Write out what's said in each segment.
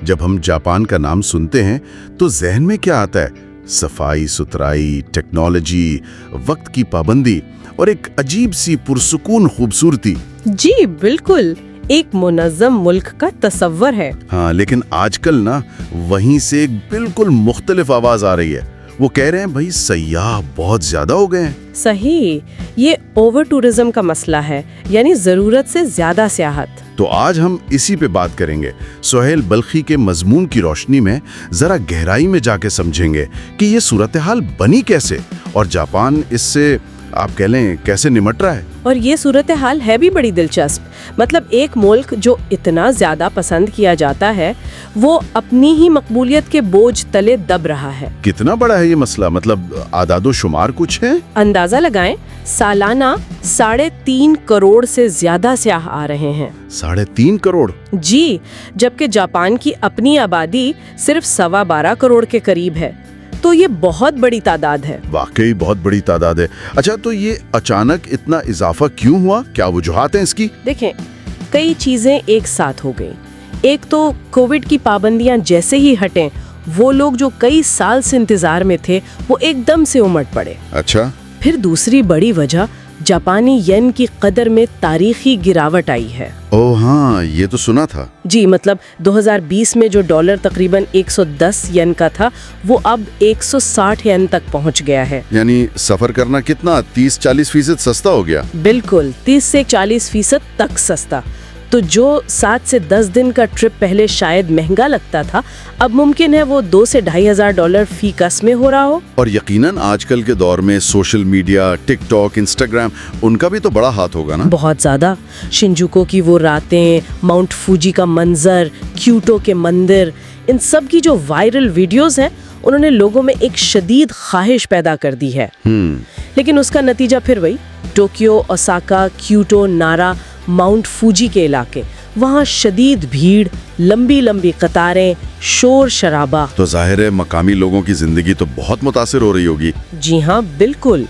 جب ہم جاپان کا نام سنتے ہیں تو ذہن میں کیا آتا ہے؟ صفائی ستھرائی، ٹیکنالوجی، وقت کی پابندی اور ایک عجیب سی پرسکون خوبصورتی۔ جی بالکل، ایک منظم ملک کا تصور ہے۔ ہاں، لیکن آج کل نا وہیں سے ایک بالکل مختلف آواز آ رہی ہے۔ وہ کہہ رہے ہیں بھائی سیاح بہت زیادہ ہو گئے ہیں۔ صحیح، یہ اوور ٹورزم کا مسئلہ ہے، یعنی ضرورت سے زیادہ سیاحت۔ تو آج ہم اسی پہ بات کریں گے۔ سہیل بلخی کے مضمون کی روشنی میں ذرا گہرائی میں جا کے سمجھیں گے کہ یہ صورتحال بنی کیسے اور جاپان اس سے آپ کہہ لیں کیسے نمٹ رہا ہے۔ اور یہ صورتحال ہے بھی بڑی دلچسپ۔ مطلب ایک ملک جو اتنا زیادہ پسند کیا جاتا ہے وہ اپنی ہی مقبولیت کے بوجھ تلے دب رہا ہے۔ کتنا بڑا ہے یہ مسئلہ؟ مطلب اعداد و شمار کچھ ہے؟ اندازہ لگائیں، سالانہ 3.5 کروڑ سے زیادہ سیاح آ رہے ہیں۔ 3.5 کروڑ؟ جی، جبکہ جاپان کی اپنی آبادی صرف 12.25 کروڑ کے قریب ہے، تو یہ بہت بڑی تعداد ہے۔ واقعی بہت بڑی تعداد ہے۔ اچھا، تو یہ اچانک اتنا اضافہ کیوں ہوا؟ کیا وجوہات ہیں اس کی؟ دیکھیں، کئی چیزیں ایک ساتھ ہو گئیں۔ ایک تو کووڈ کی پابندیاں جیسے ہی ہٹیں، وہ لوگ جو کئی سال سے انتظار میں تھے وہ ایک دم سے امٹ پڑے۔ اچھا۔ پھر دوسری بڑی وجہ جاپانی ین کی قدر میں تاریخی گراوٹ آئی ہے۔ او ہاں، یہ تو سنا تھا۔ جی، مطلب 2020 میں جو ڈالر تقریباً 110 ین کا تھا وہ اب 160 ین تک پہنچ گیا ہے۔ یعنی سفر کرنا کتنا 30-40% سستا ہو گیا؟ بالکل، 30 سے 40% تک سستا۔ تو جو 7 سے 10 دن کا ٹرپ پہلے شاید مہنگا لگتا تھا، اب ممکن ہے وہ 2 سے $2,500 فی کس میں ہو رہا ہو۔ اور یقیناً آج کل کے دور میں سوشل میڈیا، ٹک ٹاک، انسٹاگرام، ان کا بھی تو بڑا ہاتھ ہوگا نا؟ بہت زیادہ۔ شنجوکو کی وہ راتیں، ماؤنٹ فوجی کا منظر، کیوٹو کے مندر، ان سب کی جو وائرل ویڈیوز ہیں انہوں نے لوگوں میں ایک شدید خواہش پیدا کر دی ہے۔ لیکن اس کا نتیجہ پھر وہی، ٹوکیو، اوساکا، کیوٹو، نارا، ماؤنٹ فوجی کے علاقے، وہاں شدید بھیڑ، لمبی لمبی قطاریں، شور شرابہ۔ تو ظاہر ہے مقامی لوگوں کی زندگی تو بہت متاثر ہو رہی ہوگی۔ جی ہاں بالکل،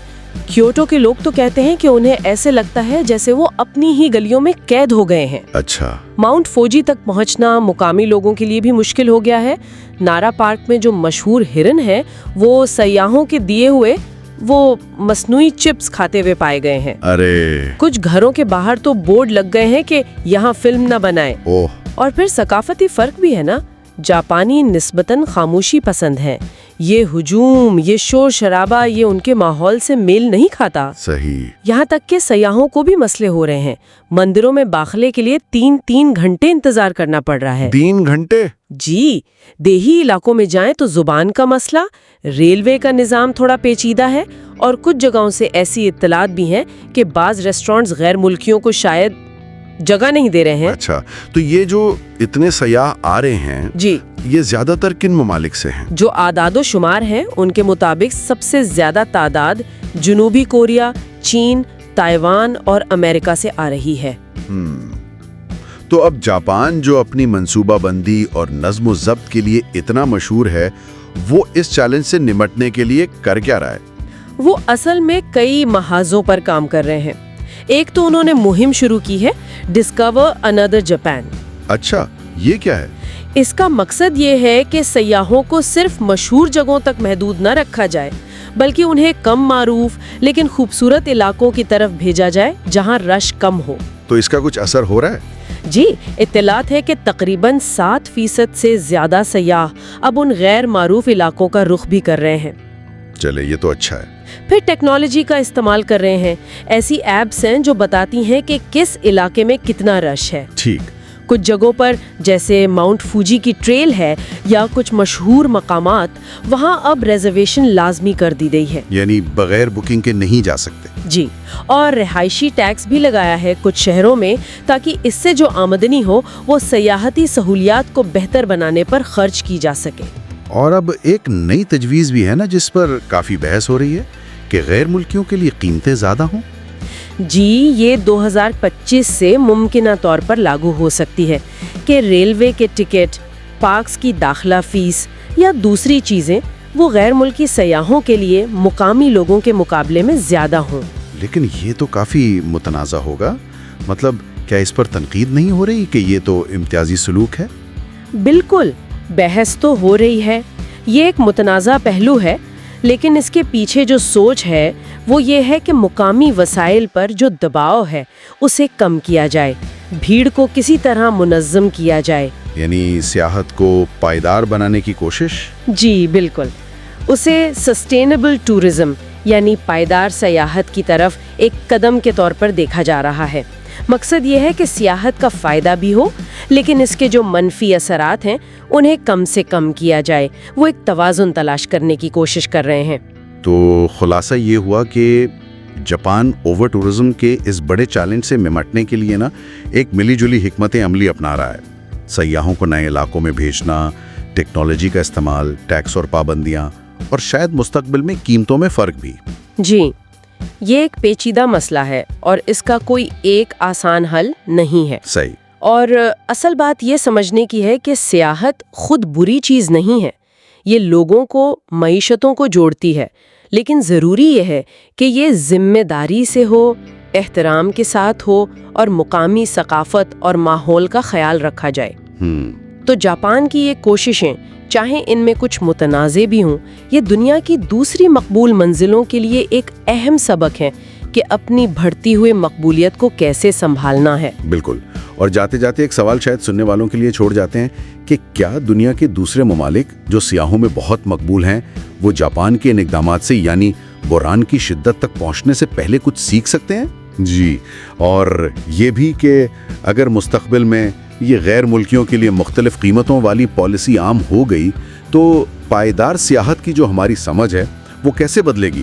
کیوٹو کے لوگ تو کہتے ہیں کہ انہیں ایسے لگتا ہے جیسے وہ اپنی ہی گلیوں میں قید ہو گئے ہیں۔ اچھا۔ ماؤنٹ فوجی تک پہنچنا مقامی لوگوں کے لیے بھی مشکل ہو گیا ہے۔ نارا پارک میں جو مشہور ہرن ہے وہ سیاحوں کے دیے ہوئے وہ مصنوعی چپس کھاتے ہوئے پائے گئے ہیں۔ ارے! کچھ گھروں کے باہر تو بورڈ لگ گئے ہیں کہ یہاں فلم نہ بنائیں۔ اوہ! اور پھر ثقافتی فرق بھی ہے نا، جاپانی نسبتاً خاموشی پسند ہیں۔ یہ ہجوم، یہ شور شرابہ، یہ ان کے ماحول سے میل نہیں کھاتا۔ صحیح۔ یہاں تک کہ سیاحوں کو بھی مسئلے ہو رہے ہیں۔ مندروں میں داخلے کے لیے 3 گھنٹے انتظار کرنا پڑ رہا ہے۔ 3 گھنٹے؟ جی، دیہی علاقوں میں جائیں تو زبان کا مسئلہ، ریلوے کا نظام تھوڑا پیچیدہ ہے، اور کچھ جگہوں سے ایسی اطلاعات بھی ہیں کہ بعض ریسٹورنٹس غیر ملکیوں کو شاید جگہ نہیں دے رہے ہیں۔ اچھا، تو یہ جو اتنے سیاح آ رہے ہیں، جی، یہ زیادہ تر کن ممالک سے ہیں؟ جو اعداد و شمار ہیں ان کے مطابق سب سے زیادہ تعداد جنوبی کوریا، چین، تائیوان اور امریکہ سے آ رہی ہے۔ تو اب جاپان جو اپنی منصوبہ بندی اور نظم و ضبط کے لیے اتنا مشہور ہے، وہ اس چیلنج سے نمٹنے کے لیے کر کیا رہا ہے؟ وہ اصل میں کئی محاذوں پر کام کر رہے ہیں۔ ایک تو انہوں نے مہم شروع کی ہے، ڈسکور انادر جاپان۔ اچھا، یہ کیا ہے؟ اس کا مقصد یہ ہے کہ سیاحوں کو صرف مشہور جگہوں تک محدود نہ رکھا جائے، بلکہ انہیں کم معروف لیکن خوبصورت علاقوں کی طرف بھیجا جائے جہاں رش کم ہو۔ تو اس کا کچھ اثر ہو رہا ہے؟ جی، اطلاعات ہے کہ تقریباً 7% سے زیادہ سیاح اب ان غیر معروف علاقوں کا رخ بھی کر رہے ہیں۔ چلے، یہ تو اچھا ہے۔ پھر ٹیکنالوجی کا استعمال کر رہے ہیں۔ ایسی ایپس ہیں جو بتاتی ہیں کہ کس علاقے میں کتنا رش ہے۔ ٹھیک۔ کچھ جگہوں پر جیسے ماؤنٹ فوجی کی ٹریل ہے یا کچھ مشہور مقامات، وہاں اب ریزرویشن لازمی کر دی گئی ہے، یعنی بغیر بکنگ کے نہیں جا سکتے۔ جی، اور رہائشی ٹیکس بھی لگایا ہے کچھ شہروں میں، تاکہ اس سے جو آمدنی ہو وہ سیاحتی سہولیات کو بہتر بنانے پر خرچ کی جا سکے۔ اور اب ایک نئی تجویز بھی ہے نا جس پر کافی بحث ہو رہی ہے کہ غیر ملکیوں کے لیے قیمتیں زیادہ ہوں۔ جی، یہ 2025 سے ممکنہ طور پر لاگو ہو سکتی ہے کہ ریلوے کے ٹکٹ، پارکس کی داخلہ فیس یا دوسری چیزیں وہ غیر ملکی سیاحوں کے لیے مقامی لوگوں کے مقابلے میں زیادہ ہوں۔ لیکن یہ تو کافی متنازع ہوگا۔ مطلب کیا اس پر تنقید نہیں ہو رہی کہ یہ تو امتیازی سلوک ہے؟ بالکل، بحث تو ہو رہی ہے، یہ ایک متنازع پہلو ہے، لیکن اس کے پیچھے جو سوچ ہے وہ یہ ہے کہ مقامی وسائل پر جو دباؤ ہے اسے کم کیا جائے، بھیڑ کو کسی طرح منظم کیا جائے۔ یعنی سیاحت کو پائیدار بنانے کی کوشش؟ جی بالکل، اسے سسٹینیبل ٹورزم یعنی پائیدار سیاحت کی طرف ایک قدم کے طور پر دیکھا جا رہا ہے۔ مقصد یہ ہے کہ سیاحت کا فائدہ بھی ہو، لیکن اس کے جو منفی اثرات ہیں انہیں کم سے کم کیا جائے۔ وہ ایک توازن تلاش کرنے کی کوشش کر رہے ہیں۔ تو خلاصہ یہ ہوا کہ جاپان اوور ٹورزم کے اس بڑے چیلنج سے نمٹنے کے لیے ایک ملی جلی حکمت عملی اپنا رہا ہے۔ سیاحوں کو نئے علاقوں میں بھیجنا، ٹیکنالوجی کا استعمال، ٹیکس اور پابندیاں، اور شاید مستقبل میں قیمتوں میں فرق بھی۔ جی، یہ ایک پیچیدہ مسئلہ ہے اور اس کا کوئی ایک آسان حل نہیں ہے۔ صحیح۔ اور اصل بات یہ سمجھنے کی ہے کہ سیاحت خود بری چیز نہیں ہے، یہ لوگوں کو، معیشتوں کو جوڑتی ہے، لیکن ضروری یہ ہے کہ یہ ذمہ داری سے ہو، احترام کے ساتھ ہو اور مقامی ثقافت اور ماحول کا خیال رکھا جائے۔ تو جاپان کی یہ کوششیں، چاہے ان میں کچھ متنازع بھی ہوں، یہ دنیا کی دوسری مقبول منزلوں کے لیے ایک اہم سبق ہے کہ اپنی بڑھتی ہوئی مقبولیت کو کیسے سنبھالنا ہے۔ بالکل۔ اور جاتے جاتے ایک سوال شاید سننے والوں کے لیے چھوڑ جاتے ہیں کہ کیا دنیا کے دوسرے ممالک جو سیاحوں میں بہت مقبول ہیں، وہ جاپان کے ان اقدامات سے یعنی بحران کی شدت تک پہنچنے سے پہلے کچھ سیکھ سکتے ہیں؟ جی، اور یہ بھی کہ اگر مستقبل میں یہ غیر ملکیوں کے لیے مختلف قیمتوں والی پالیسی عام ہو گئی تو پائیدار سیاحت کی جو ہماری سمجھ ہے وہ کیسے بدلے گی؟